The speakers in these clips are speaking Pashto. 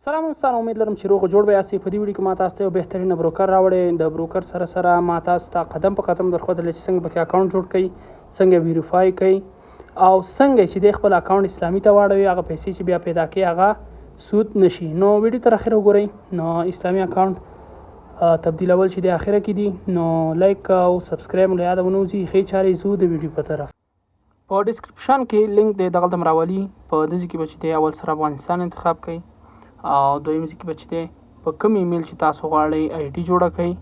سلام دوستان، امید لرم چې روغ جوړ به یاستئ. په دې ویډیو کې ما تاسو ته یو بهترین بروکر راوړی. د بروکر سره ما تاسو ته قدم په قدم درښودلی چې څنګه پکې اکاونټ جوړ کړئ، څنګه ویریفای کړئ او څنګه چې د خپل اکاونټ اسلامي ته واړوي، هغه پیسې چې بیا پیدا کړي هغه سود نشي. نو ویډیو تر اخره وګورئ. نو اسلامي اکاونټ تبدیلول چې د اخره کې دي، نو لایک او سبسکرایب له یاده ونه وځي. ښې چارې ځو د ویډیو په طرف. په ډسکرپشن کې لینک دی، دغلته م راولي. په دې کې به چې دی اول سره افغانستان انتخاب کړئ او دویم ځکه به چې دی په کوم ایمیل چې تاسو غواړئ آی ډي جوړه کړئ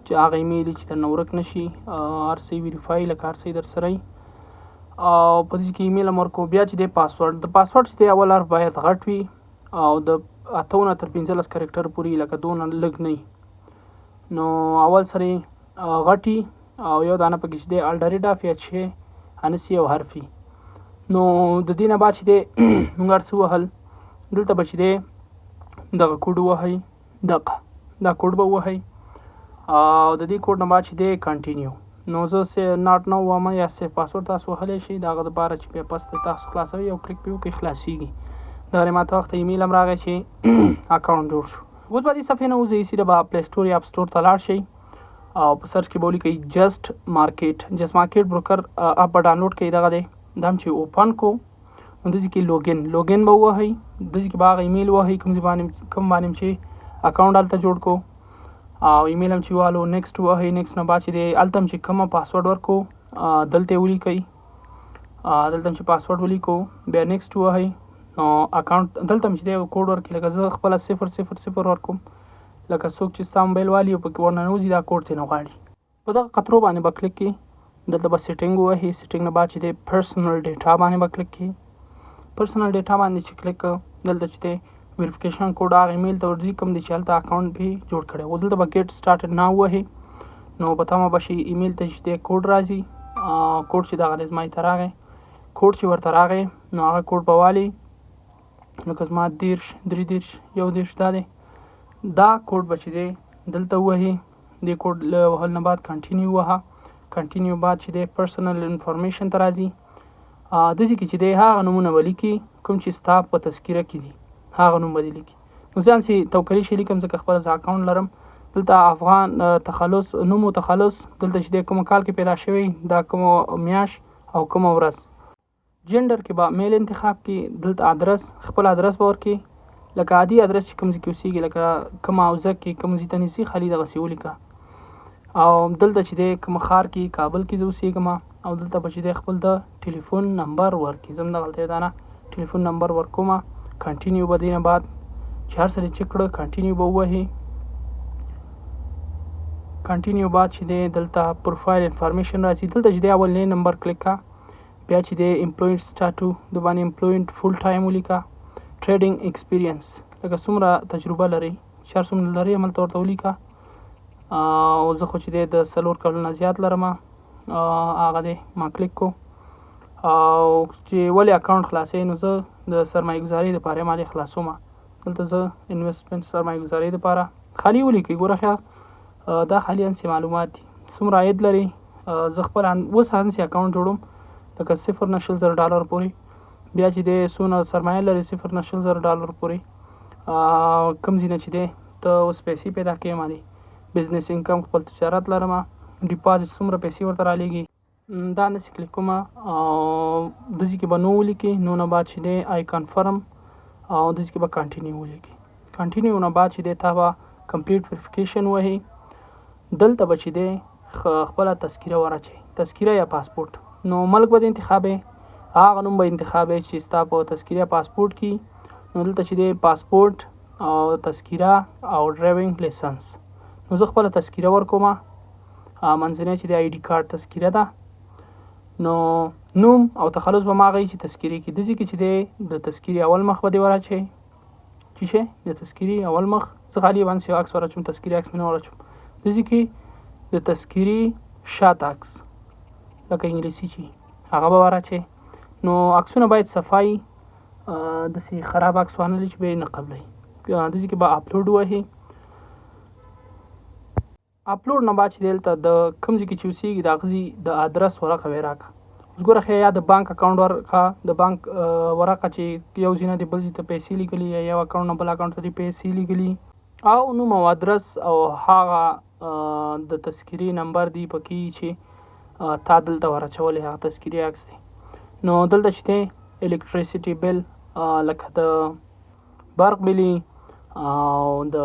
چې هغه ایمیل چې درنه ورک نشي، هر څه ویریفای لکه هر څه در سره وي. او په دې کې ایمیل هم ورکوو. بیا چې دی پاسورډ، د پاسورډ چې دی اول حرف باید غټ وي او د 8 نه تر 15 کرکټر پورې لکه دونه لږ نه وي. نو اول سره یې غټ وي او یو دانه پکې چې دی الډریډاف یا چې انسي یو حرف وي. نو د دې نه بعد چې دی موږ هر څه وهل، دلته به چې دی دغه کوډ ووهئ، دا کوډ به ووهئ او د دې کوډ نه بعد چې دی کنټینیو. نو زه ناټ نه ووایم یا سیف پاسورډ تاسو وهلی شئ، د هغه دپاره چې بیا پس تاسو خلاصوئ او کلیک پرې وکړئ، خلاصېږي. دغه ما ته وخته ایمیل هم راغی چې اکاونټ جوړ شو. اوس به دې صفحې نه وځئ، سیده به پلی سټور یا اپ سټور ته لاړ شئ او په سرچ کې به ولیکئ جسټ مارکیټ بروکر اپ به ډاونلوډ کړئ. دغه دی، دا هم چې اوپن کو نو داسې کې لوګین به ووهئ. داسې کې به هغه ایمیل ووهئ کوم باندې چې اکاونټ هلته جوړ کو او ایمیل هم چې والو نیکسټ ووهئ. نیکسټ نه بعد چې دی هلته هم چې کومه پاسورډ ورکو دلته یې ولیکئ. دلته هم چې پاسورډ ولیکو بیا نیکسټ ووهئ. نو اکاونټ دلته هم چې دی کوډ ورکړي، لکه زه خپله 000 ورکوم، لکه څوک چې ستا موبایل والي او پکې ورننوځي دا کوډ ترې نه غواړي. په دغه قطرو باندې به کلیک کړي. دلته به سیټینګ ووهئ. سیټینګ نه بعد چې دی پرسنل ډیټا باندې به کلیک کړي. پرسنل ډیټا باندې چې کلیک کړه، دلته چې دی ویریفیکیشن کوډ هغه ایمیل ته ورځي کوم دی چې هلته اکاونټ به جوړ کړی. اوس دلته به ګیټ سټارټډ ناو ووهئ. نو په تمه به شي ایمیل ته چې دی کوډ راځي. کوډ چې دغه دی زما ته راغی، کوډ چې ورته راغی نو هغه کوډ به والي، لکه زما 30 33 31 دا دی. دا کوډ به چې دی دلته ووهئ. دې کوډ له وهل نه بعد کنټینیو ووهه. کنټینیو بعد چې دی پرسنل انفارمیشن ته راځي. داسې کې چې دی هغه نومونه به لیکي کوم چې ستا په تذکیره کې دي، هغه نوم به دې لیکي. نو ځان چې توکلي شي لیکم ځکه خپله زه اکاونټ لرم. دلته افغان تخلص نوم و تخلص، دلته چې دی کومه کال کې پیدا شوی، دا کومه میاشت او کومه ورځ. جنډر کې به میل انتخاب کړي. دلته ادرس، خپل ادرس به ورکړي، لکه عادي ادرس چې کوم ځای کې اوسېږي، لکه کومه حوزه کې کوم ځای ته نږدې خالي دغسې ولیکه. او دلته چې دی کوم ښار کې، کابل کې زه اوسېږم او دلته به چې دی خپل د ټلیفون نمبر ورکړي. زه هم دغلته یو دانه ټلیفون نمبر ورکوم. کنټینیو به دې نه بعد چې هر څه چک کړه کنټینیو به ووهئ. کنټینیو بعد چې دی دلته پروفایل انفارمیشن راځي. دلته چې دی اولنی نمبر کلیک کړه. بیا چې دی امپلوینټ سټاټو د باندې امپلوینټ فول ټایم ولیکه. ټریډینګ ایکسپیرینس لکه څومره تجربه لرئ، چې هر څومره لرئ هملته ورته ولیکه. او زه خو چې دی د 4 کلونه زیات لرم، هغه دی ما کلیک کو. او چې ولې اکاونټ خلاصوي، نو زه د سرمایه ګزارۍ دپاره مالې خلاصوم. دلته زه انویسټمنټ سرمایه ګزارۍ دپاره خالي ولیکئ. ګوره ښه دا خالي هنسې معلومات دي، څومره عاید لري. زه خپل اوس هنسې اکاونټ جوړوم، لکه 0.0 ډالر پورې. بیا چې دی څونه سرمایه لري 0.0 ډالر پورې. کوم ځای نه چې دی ته اوس پیسې پیدا کوې، ما دی بزنس انکم خپل تجارت لرم، ډیپازټ څومره پیسې ورته رالیږي، دا نسې کلیک کوم. او داسې کې به نو ولیکئ. نو نه بعد چې دی آی کنفرم او داسې کې به کنټینیو ولیکئ. کنټینیو نه بعد چې دی تا به کمپلیټ ویریفیکیشن ووهئ. دلته به چې دی خپله تذکیره ور اچوئ، تذکیره یا پاسپورټ. نو ملک به دې انتخابئ، هغه نوم به انتخابئ چې ستا په تذکیره پاسپورټ کې. نو دلته چې دی پاسپورټ او تذکیره او ډرایوینګ لیسنس. نو زه خپله تذکیره ورکوم. منځنۍ چې د آی ډي کارډ تذکیره ده. نو نوم او تخلص به ماغی چې تذکیرې کې. داسې کې چې دی د تذکیرې اول مخ به دې ور اچوئ. چې شی د تذکیرې اول مخ، زه خالي باندې یو عکس ور اچوم، تذکیرې عکس مې نه ور اچوم. داسې کې د تذکیرې شاته عکس لکه انګلیسي چې هغه به ور اچوئ. نو عکسونه باید صفایي، داسې خراب عکس وانهلئ چې بیا یې نه قبلوي. داسې کې به اپلوډ ووهئ. اپلوډ نه بعد چې دلته د کوم ځای کې چې اوسېږي د هغه ځای د ادرس ورقه به یې راکړه. اوس ګوره ښه یا د بانک اکاونټ ورکړه د بانک ورکړه چې یو ځای نه دې بل ځای ته پیسې لیږلي یا یو اکاونټ نه بل اکاونټ ته دې پیسې لیږلي او نوم او ادرس او هغه د تذکرې نمبر دی پکې چې تا دلته ورچولی هغه تذکرې عکس دی. نو دلته چې دی الکتریسټي بل لکه د برق بلي او د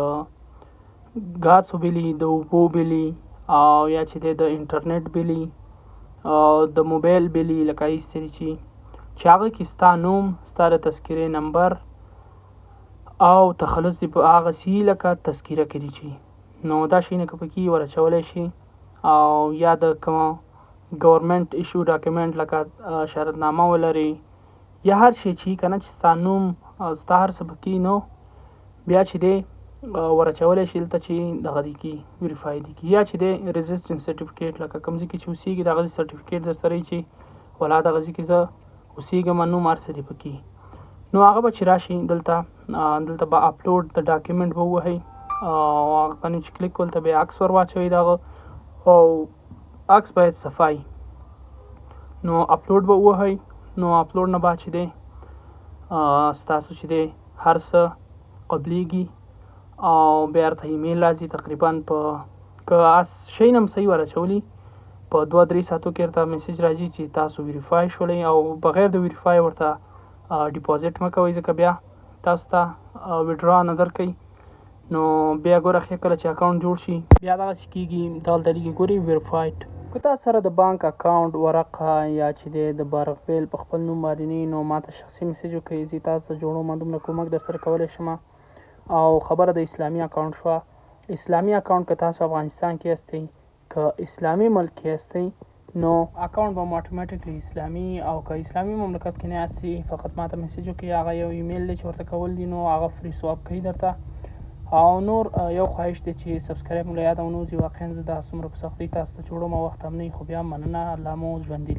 ګازو بلي د اوبو بلي او یا چې دی د انټرنیټ بلي او د موبایل بلي لکه ایستري چې هغه کې ستا نوم ستا د تذکرې نمبر او تخلص دی په هغه سی لکه تذکره کړي چې نو دا شیونه که پکې ورچولی شي او یا د کوم ګورمنټ ایشو ډاکومنټ لکه شهادتنامه ولري یا هر شی چې که نه چې ستا نوم او ستا هر څه پکې نو بیا چې دی ورچولی شي دلته چې دغه دی کي ویریفای دی کي یا چې دی رجسټرینګ سرټیفیکیټ لکه کوم ځای کې چې اوسېږي د هغه ځای سرټیفیکیټ در سره وي چې ولا دغه ځای کې زه اوسېږم نوم هر څه دی پکې نو هغه به چې راشي دلته به اپلوډ د ډاکومنټ به ووهئ او هغه باندې چې کلیک کول ته به عکس ور واچوئ د هغه او عکس باید صفای نو اپلوډ به ووهئ نو اپلوډ نه بعد چې دی ستاسو چې دی هر څه قبلیږي او بیا ورته ایمیل راځي تقریبا په که شی نه هم صحیح ورچولي په 2-3 ساعتو کې ورته میسج راځي چې تاسو ویریفای شولی او بغیر د ویریفای ورته ډیپازیټ مه کوئ ځکه بیا تاسو ته ویډرا نه درکوي نو بیا ګوره ښه کله چې اکاونټ جوړ شي بیا دغسې کېږي دلته لیکي ګورې ویریفایډ که تاسو سره د بانک اکاونټ ورقه یا چې دی د برق بیل په خپل نوم باندې نه نو ما ته شخصي میسج وکړئ زه تاسو ته جوړوم دومره کومک در سره کولی شم او خبره د اسلامي اکاونټ شوه اسلامي اکاونټ که تاسو افغانستان کې هستئ که اسلامي ملک کې هستئ نو اکاونټ به مو اتوماتیکلی اسلامي او که اسلامي مملکت کې نه هستئ فقط ما ته میسج وکړئ هغه یو ایمیل دی چې ورته کول دي نو هغه فري سواب کوي درته او نور یو خواهش دی چې سبسکرایب مو له یاده ونه وځي واقعا زه دا څومره په سختۍ تاسو ته جوړوم او وخت هم نه وي خو بیا مننه الله مو ژوندي